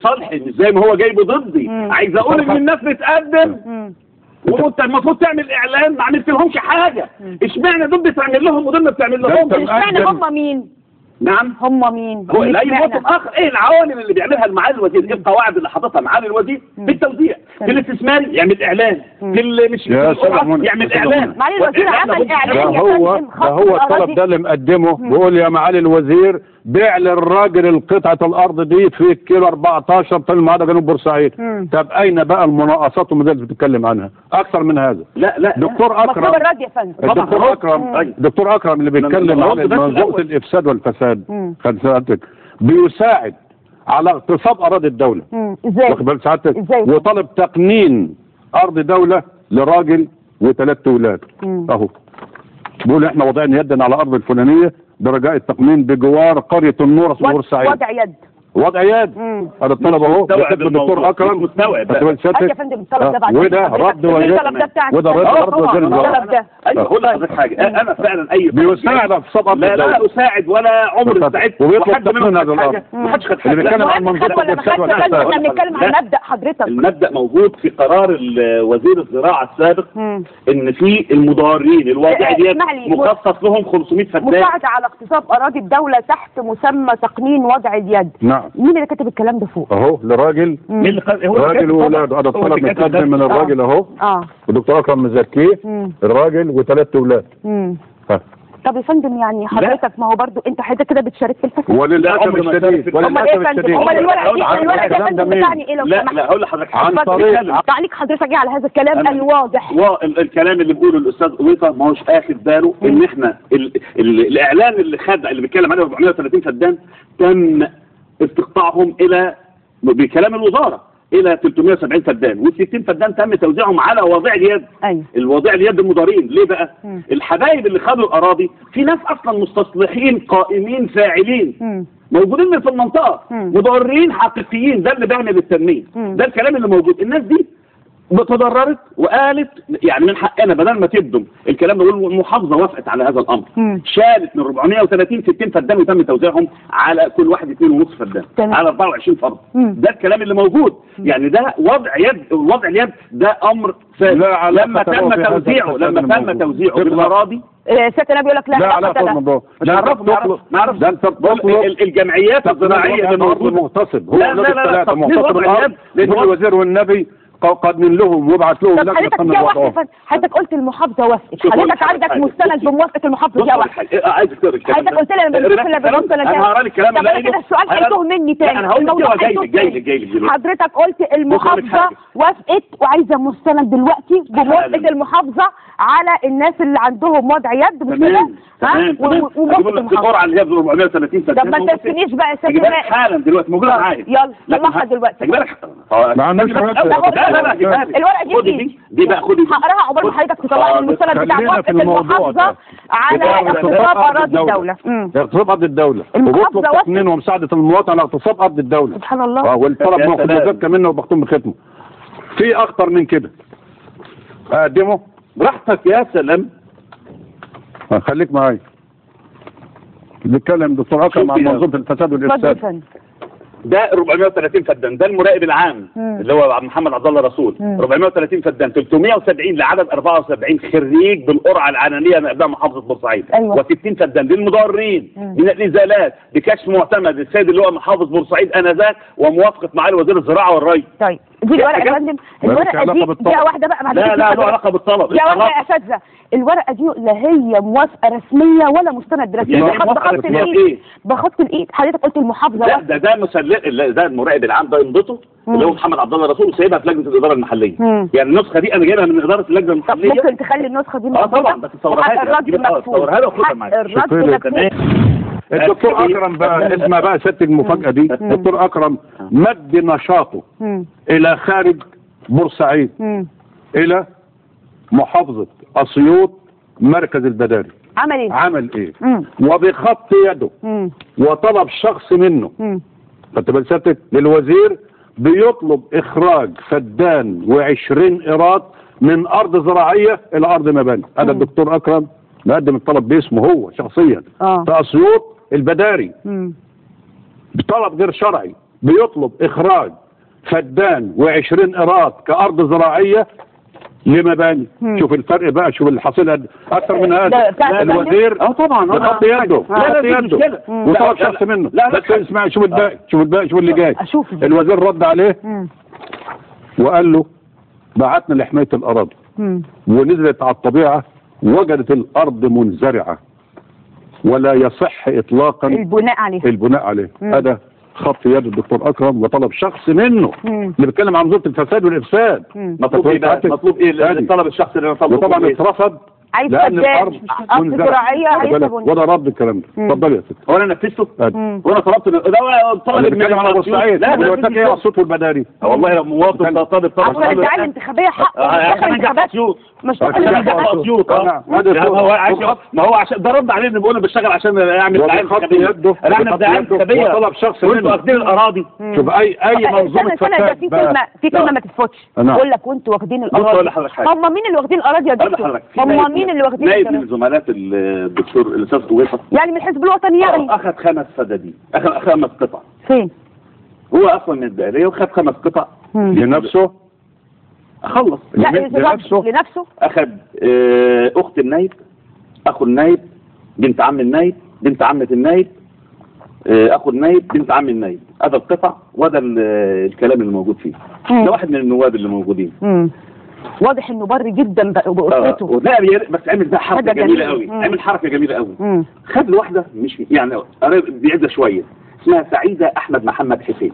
صالحي مش زي ما هو جايبه ضدي. عايز اقول ان الناس بتقدم وانت المفروض تعمل اعلان ما عملتلهمش حاجه. اشمعنى دول بتعمل لهم ودول ما بتعمل لهم؟ اشمعنى هم مين؟ نعم هم مين؟ هو لا يموت اخر. ايه العوامل اللي بيعملها معالي الوزير؟ ايه القواعد اللي حاططها معالي الوزير في التوزيع؟ في الاستثماري يعمل اعلان، في اللي مش يعمل اعلان. معالي الوزير عمل اعلان. ده هو الطلب ده اللي مقدمه، بيقول يا معالي الوزير بيع للراجل قطعه الارض دي في كيلو 14 طن معاده جنوب بورسعيد. طب اين بقى المناقصات اللي بتتكلم عنها؟ اكثر من هذا. لا دكتور اكرم الرد يا فندم. دكتور اكرم اللي بيتكلم عن منظومه الافساد والفساد خد سعادتك بيساعد على اغتصاب اراضي الدوله. ازاي؟ واخد بال سعادتك؟ وطلب تقنين ارض دوله لراجل وثلاث اولاد. اهو بيقول احنا وضعين يدا على ارض الفلانيه برجاء التقنين بجوار قريه النور في بورسعيد. وضع يد. هذا الطلب اهو بيكتب الدكتور اكرم. مستوعب يا فندم الطلب ده بعد وده رد وده رد وزير الزراعه. ايوه هقول لحضرتك حاجه، انا فعلا اي بيساعد على اغتصاب ارض الدوله. لا اساعد ولا عمري ساعدت. وبيطلب تقنين هذا الارض. ما حدش خد اللي بيتكلم عن منظومه الافساد والفساد. احنا بنتكلم عن مبدا حضرتك. المبدا موجود في قرار وزير الزراعه السابق ان في المضارين الواضع اليد مخصص لهم 500 فدان مساعده على اغتصاب اراضي الدوله تحت مسمى تقنين وضع اليد. نعم. مين اللي كتب الكلام ده فوق؟ اهو لراجل راجل وولاده. هذا الطلب متقدم من الراجل اهو. والدكتور اكرم مزكيه الراجل وثلاث اولاد. طب يا فندم يعني حضرتك ما هو برضو انت حضرتك كده بتشارك في الفساد. وللاسف الشديد امال الورقه دي بتعني ايه لو سمحت؟ لا هقول لحضرتك عن طريق تعليق حضرتك ايه على هذا الكلام الواضح؟ الكلام اللي بيقوله الاستاذ قويطه ما هوش اخد باله ان احنا الاعلان اللي بيتكلم عليه 430 فدان تم استقطاعهم الى بكلام الوزاره الى 370 فدان، وال60 فدان تم توزيعهم على وضع اليد. ايوه الوضع اليد المضارين. ليه بقى؟ الحبايب اللي خدوا الاراضي في ناس اصلا مستصلحين قائمين فاعلين موجودين في المنطقه، مضارين حقيقيين. ده اللي بيعمل التنميه. ده الكلام اللي موجود. الناس دي تضررت وقالت يعني من حقنا بدل ما تبدم الكلام ده. والمحافظه وافقت على هذا الامر. شالت من 430 60 فدان وتم توزيعهم على كل واحد 2.5 فدان على 24 فرد. ده الكلام اللي موجود. يعني ده وضع يد. وضع اليد ده امر لما تم توزيعه بالاراضي. سيادة النبي يقول لك لا علاقة بالموضوع. ما اعرفش الجمعيات الزراعيه اللي موجوده مغتصب. هو ثلاثه مغتصب الارض. الوزير والنبي قادمين لهم وابعت لهم حضرتك قلت المحافظه وافقت. حضرتك عندك مستند بموافقه المحافظه دي واحد. حضرتك قلت لي انا انا هقرا لك الكلام اللي كده السؤال هيتوه مني تاني. انا هقول لك جاي حضرتك قلت المحافظه وافقت وعايزه مستند دلوقتي بموافقه المحافظه على الناس اللي عندهم وضع يد مش كده؟ وموافقه المحافظه على اليد 430 فدان. طب ما تستنيش بقى يا سيدي حالا دلوقتي موجوده معايا. يلا طلعها دلوقتي. ما عندناش الورقه دي بقى خدي هقراها عقبال ما حضرتك تطلع لي المستند بتاع موافقه المحافظه على اغتصاب اراضي الدوله. اغتصاب ارض الدوله. وبطلب تقنين ومساعده المواطن على اغتصاب ارض الدوله. سبحان الله. والطلب ماخد مذكر منه وبختم بختمه. في اخطر من كده اقدمه براحتك. يا سلام خليك معايا. بيتكلم دكتور اكرم عن منظومه الفساد والافساد. ده 430 فدان. ده المراقب العام اللي هو محمد عبد الله رسول. 430 فدان 370 لعدد 74 خريج بالقرعه العلنيه من ابناء محافظه بورسعيد. و60 فدان للمضارين من الازالات بكشف معتمد السيد اللي هو محافظ بورسعيد انذاك وموافقه معالي وزير الزراعه والري. طيب دي الورقه يا فندم. الورقه دي دقيقه واحده بقى. لا له علاقه بالطلب. يا ورقه يا اساتذه الورقه دي لا هي موافقه رسميه ولا مستند رسمي. بخط الايد. بخط الايد. حضرتك قلت المحافظه لا ده المراقب العام ده يمضته اللي هو محمد عبد الله رسول وسايبها في لجنه الاداره المحليه. يعني النسخه دي انا جايبها من اداره اللجنه المحليه. ممكن تخلي النسخه دي طبعا بس تصورها لي وخدها معايا. الدكتور اكرم بقى اسمع بقى ست المفاجاه دي. الدكتور اكرم مد نشاطه الى خارج بورسعيد الى محافظه اسيوط مركز البداري. عمل ايه؟ وبخط يده وطلب شخص منه خدت بال سيادتك للوزير بيطلب اخراج فدان و20 قيراط من ارض زراعيه الى ارض مباني. هذا الدكتور اكرم مقدم الطلب باسمه هو شخصيا في اسيوط البداري بطلب غير شرعي بيطلب اخراج فدان و20 قيراط كارض زراعيه لمباني. شوف الفرق بقى، شوف اللي حاصل اكتر من هذا. الوزير طبعا بخط يده وطلب شخص منه. بس اسمع، شوف الباقي، شوف الباقي، شوف اللي جاي. الوزير رد عليه وقال له بعتنا لحمايه الاراضي ونزلت على الطبيعه وجدت الارض منزرعه ولا يصح اطلاقا البناء عليه. هذا خط يد الدكتور اكرم وطلب شخص منه اللي بيتكلم عن وزاره الفساد والافساد. مطلوب ايه بقى؟ مطلوب ايه الطلب الشخصي اللي طلبه؟ وطبعا اترفض عايز لان الارض زراعيه. ولا رد الكلام ده. اتفضل يا ست. هو انا نفذته وانا طلبت ده طلب بنتكلم على بورسعيد. لا قلت لك ايه الصوت والبداري. والله لو مواطن طالب عشان الدعايه الانتخابيه حق الانتخابات مش ما هو عشان ده رد عليه ان بيقول بشتغل عشان اعمل دعايه انتخابيه. انا دعايه انتخابيه طلب شخص وانتوا واخدين الاراضي. شوف اي منظومه فساد في كلمه ما تتفوتش. بقول لك وانتوا واخدين الاراضي. هم مين اللي واخدين الاراضي يا دكتور؟ هم مين اللي واخدين نائب من زملات الدكتور الاستاذ قويصه يعني من الحزب الوطني يعني اخذ 5 فدادين، اخذ 5 قطع. فين؟ هو اصلا من الدائريه وخد 5 قطع لنفسه. خلص لنفسه اخذ اخت النايب، اخو النايب، بنت عم النايب، بنت عمه النايب، اخو النايب، بنت عم النايب. هذا القطع وهذا الكلام اللي موجود فيه. ده واحد من النواب اللي موجودين. واضح انه بر جدا باسرته. لا بس عمل بقى حركه جميله قوي. عمل حركه جميله قوي. خد الواحده مش يعني بعيده شويه اسمها سعيده احمد محمد حسين.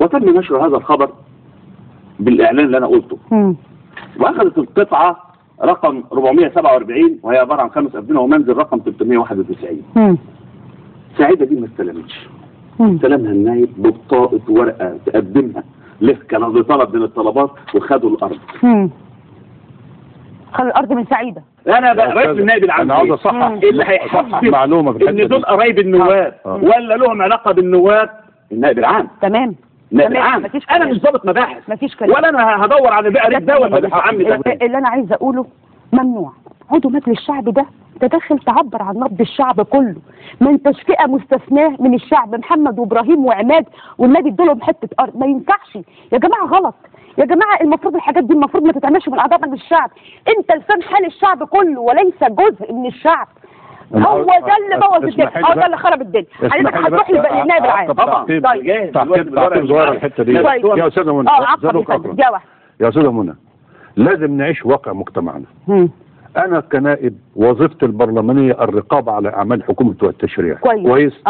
وتم نشر هذا الخبر بالاعلان اللي انا قلته. واخذت القطعه رقم 447 وهي عباره عن 5 ابنيه ومنزل رقم 391. سعيده دي ما استلمتش. استلمها النايب ببطاقه ورقه تقدمها له كان طلب من الطلبات وخدوا الارض. خدوا الارض من سعيده. انا بقى رئيس النائب العام انا عاوز اصحح اللي هيحسب معلومه ان دول قرايب النواب ولا لهم علاقه بالنواب النائب العام. تمام. النائب العام. انا مش ضابط مباحث مفيش كلام ولا انا هدور على بقى ده ولا بنت عمي ده. اللي انا عايزه اقوله ممنوع. عضو مجلس الشعب ده داخل تعبر عن نبض الشعب كله، ما انتش فئه مستثناه من الشعب. محمد وابراهيم وعماد والنبي ادولهم حته ارض، ما ينفعش يا جماعه، غلط يا جماعه. المفروض الحاجات دي المفروض ما تتعملش من اعضاء مجلس الشعب. انت لسان حال الشعب كله وليس جزء من الشعب. هو ده اللي بوظ الدنيا، هو ده اللي خرب الدنيا. حضرتك هتروح للنائب العام. طبعا تعقيب صغير الحته دي يا استاذه منى. يا استاذه منى لازم نعيش واقع مجتمعنا. انا كنائب وظيفتي البرلمانيه الرقابه على اعمال حكومه التشريع. كويس.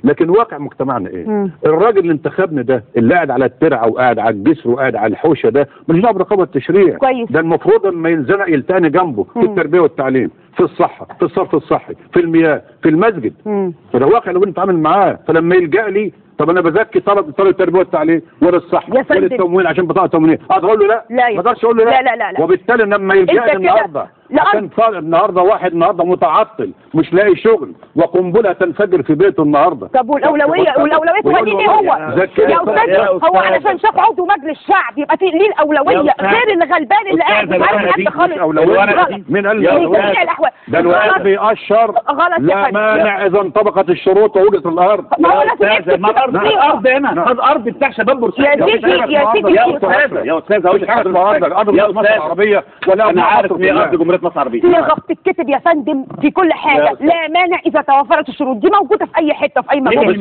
لكن واقع مجتمعنا ايه؟ الراجل اللي انتخبني ده اللي قاعد على الترعه وقاعد على الجسر وقاعد على الحوشه ده مش دعوه برقابه التشريع. كويس. ده المفروض لما ينزنق يلتاني جنبه في التربيه والتعليم، في الصحه، في الصرف الصحي، في المياه، في المسجد. فده واقع اللي بنتعامل معاه. فلما يلجأ لي طب انا بزكي طلب التربيه والتعليم ولا الصحه ولا التموين عشان بطاقه تموين، اقول له لا؟ ما اقدرش اقول له لا. لا. وبالتالي لما يلجأ لي النهارده عشان النهارده واحد متعطل مش لاقي شغل وقنبله تنفجر في بيته النهارده. طب والاولويه توديني هو يا استاذ؟ هو علشان شاف عضو مجلس الشعب يبقى في ليه الاولويه غير الغلبان اللي قاعد مش عارف حد خالص. مين قال ده الواحد بيقشر لا مانع اذا انطبقت الشروط ووجدت الارض. ما هو لازم الارض هنا خد ارض بتاع شباب بورسعيد. يا استاذ هقول لك ارض مصر العربيه ولا انا عارف ان هي ارض جمهوريه مصر العربيه. صيغه بتتكتب يا فندم في كل حاجه، لا مانع اذا توفرت الشروط دي موجوده في اي حته في اي مكان.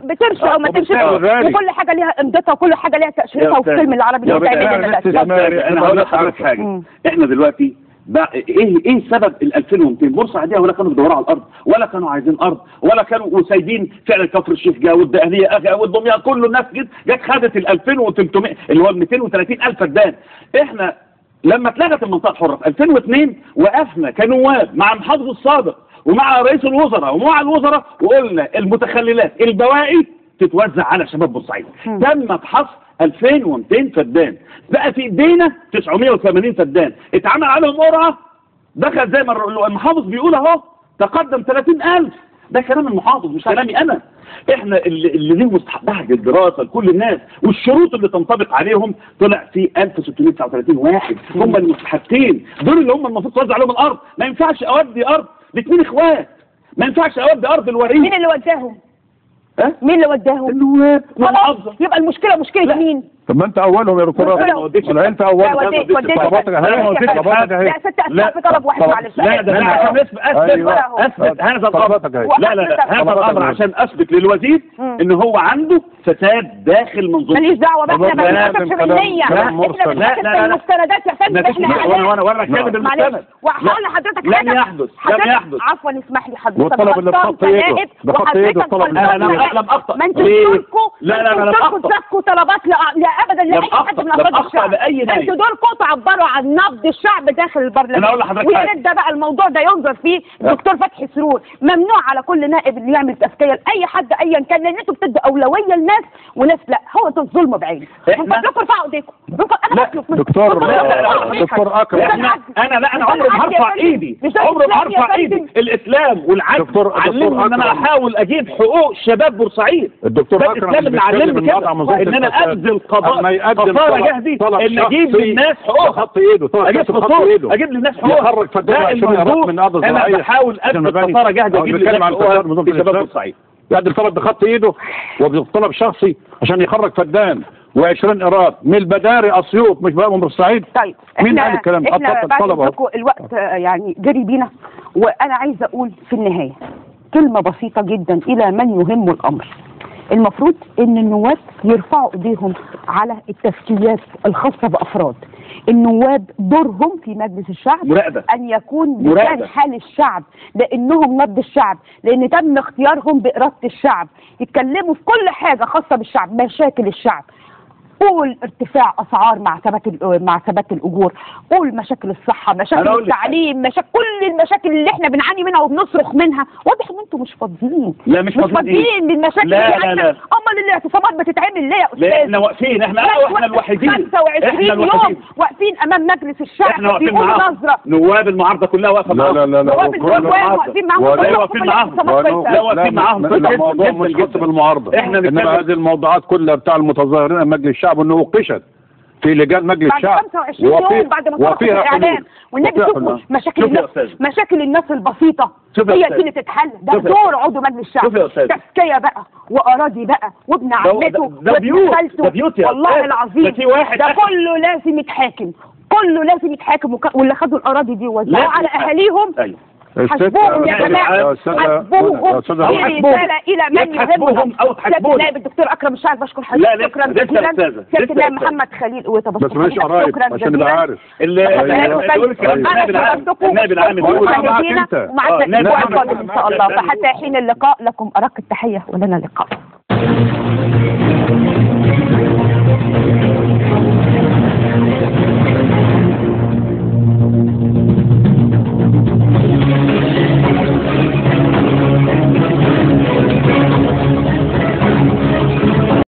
بترشي او ما تمشيش وكل حاجه ليها امضتها وكل حاجه ليها تاشيرتها وفي الفيلم العربي انا هقول لحضرتك حاجه. احنا دلوقتي ايه سبب ال 2200 بورسعيديه ولا كانوا بيدوروا على الارض ولا كانوا عايزين ارض ولا كانوا وسايبين فعلا كفر الشيخ جا والدقهليه اجا والدمياط كله الناس جت خدت ال 2300 اللي هو ال 230,000 فدان. احنا لما اتلغت المنطقه الحره في 2002 وقفنا كنواب مع المحافظ السابق ومع رئيس الوزراء ومع الوزراء وقلنا المتخللات البواقي تتوزع على شباب بورسعيد. تم فحص 2200 فدان، بقى في ايدينا 980 فدان، اتعمل عليهم قرعه دخل زي ما المحافظ بيقول اهو تقدم 30,000. ده كلام المحافظ مش كلامي انا. احنا اللي ليه مستحقات الدراسه لكل الناس والشروط اللي تنطبق عليهم طلع في 1639 واحد هم المستحقين دول اللي هم المفروض توزع عليهم الارض. ما ينفعش اودي ارض لاثنين اخوات، ما ينفعش اودي ارض الوريد. مين اللي وداهم؟ مين اللي وداهم؟ النواب والمحافظه. يبقى المشكله مشكله مين؟ طب ما انت اولهم يا دكتور ولا انت اولهم؟ طلباتك اهي. لا ست اسماء في طلب واحد معلش. لا ده عشان اثبت هذا الامر. لا هذا الامر عشان اثبت للوزير ان هو عنده فساد داخل منظومه. ماليش دعوه بقى، احنا ما بنحسبش بالنيه، احنا بنحسب المستندات يا فندم. احنا وانا كاتب المستند. وهقول لحضرتك لم يحدث. عفوا اسمح لي حضرتك. والطلب اللي بخط ايده انا لم اخطا. ما انتوا دوركم لا تسكوا طلبات ابدا لاي حد من افراد الشعب. انتوا دوركم تعبروا عن نبض الشعب داخل البرلمان. ويا ريت ده بقى الموضوع ده ينظر فيه الدكتور فتحي سرور. ممنوع على كل نائب اللي يعمل تزكيه لاي حد ايا كان، لان انتوا بتدوا اولويه لناس وناس لا. هو ده الظلم بعينه. من فضلكم ارفعوا ايديكم. دكتور اكرم انا عمري ما هرفع ايدي. عمري ما هرفع ايدي. الاسلام والعدل علمني ان انا احاول اجيب حقوق شباب بورسعيد. الدكتور اكرم الاسلام اللي علمني كده ان انا ابذل قصارى جهدي ان اجيب للناس حقوق. خط ايده اجيب للناس حقوق. ده المنظور. انا بحاول ابذل قصارى جهدي اجيب للناس حقوق في شباب بورسعيد. يقدم طلب بخط ايده وبطلب شخصي عشان يخرج فدان و20 ايراد من البداري اسيوط مش بقى من بورسعيد. طيب مين قال الكلام ده؟ احنا بعد الوقت يعني جري بينا، وانا عايزه اقول في النهايه كلمه بسيطه جدا الى من يهم الامر. المفروض ان النواب يرفعوا ايديهم على التزكيات الخاصه بافراد. النواب دورهم في مجلس الشعب مراقبة. ان يكون بلسان حال الشعب، لانهم نبض الشعب، لان تم اختيارهم باراده الشعب. يتكلموا في كل حاجه خاصه بالشعب، مشاكل الشعب. قول ارتفاع اسعار مع ثبات الاجور، قول مشاكل الصحه، مشاكل التعليم، كل المشاكل اللي احنا بنعاني منها وبنصرخ منها. واضح ان انتم مش فاضيين. لا مش فاضيين للمشاكل اللي عندنا. امال الاعتصامات بتتعمل ليه يا استاذ؟ لا احنا واقفين، احنا الوحيدين 25 يوم واقفين امام مجلس الشعب. احنا واقفين معاهم. نواب المعارضه كلها واقفه معاهم. لا نواب النواب واقفين معاهم. واقفين معاهم. الموضوع مش خاص بالمعارضه، انما هذه الموضوعات كلها بتاع المتظاهرين مجلس الشعب انه وقشت في لجان مجلس الشعب بعد 25 يوم بعد ما طلعوا الاعلام. والنبي شوفوا مشاكل الناس البسيطه هي دي اللي تتحل. ده دور عضو مجلس الشعب. تزكيه بقى واراضي بقى وابن عمته وابن خالته. والله العظيم ده كله لازم يتحاكم، كله لازم يتحاكم. واللي خدوا الاراضي دي وزعوا على اهاليهم. حسبوهم يا جماعه، حسبوهم. في رساله الى من يهمهم. سياده النائب الدكتور اكرم الشاعر بشكر حضرتك شكرا جزيلا. سياده النائب محمد خليل بس مش قرايب عشان نبقى عارف. انا شكرتكم ومع النائب القادم ان شاء الله. فحتى حين اللقاء لكم ارق التحيه ولنا لقاء.